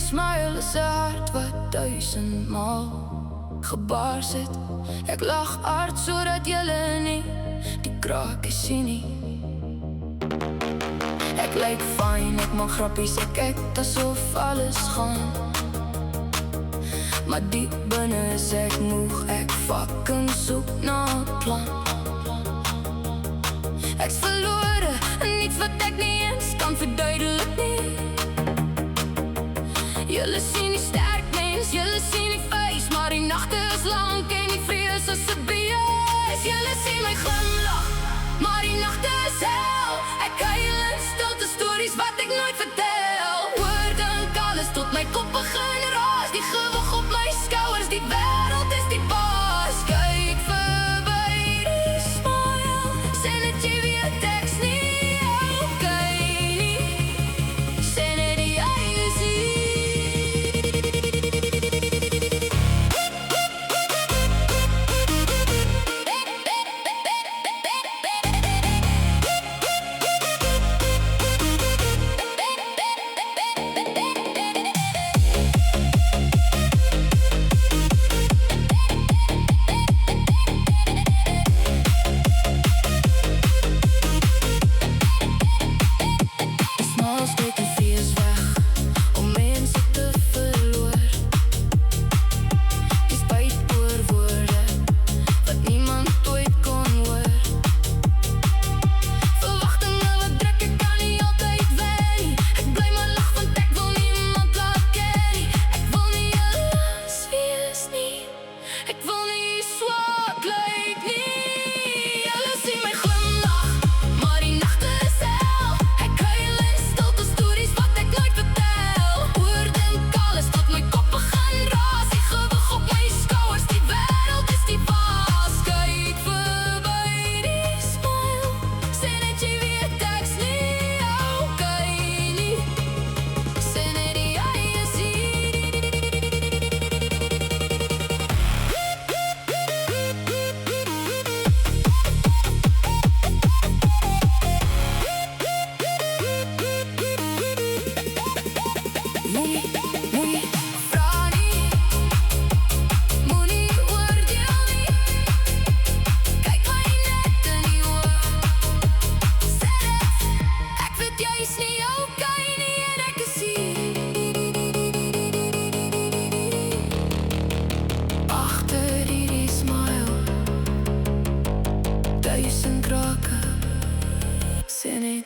smile is 'n hart wat duisendmaal gebaar sit. Ek lag hard sodat julle nie die krake sien nie. Ek lyk fyn, ek maak grappies, ek kyk asof alles gaan. Maar diep binne is ek moeg, ek fucking soek na 'n plan. Ek's verlore in iets wat ek nie eens kan verduidelik nie. Julle sien die sterk mens, julle sien die face, maar die nagte is lang en die vrees is 'n bees. Julle sien my glimlach, maar die nagte is hel. Ek huil in stilte stories wat ek nooit vertel. Woorde en alles tot my kop begin raas. Die gewig op my skouers, die wêreld is die baas. Kyk verby die smile, sê net jy weet ek's nie okay nie. Sê net jy is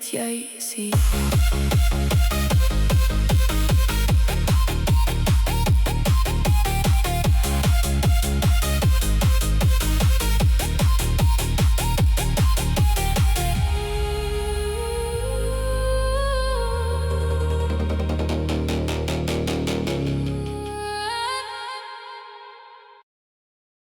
Jy sien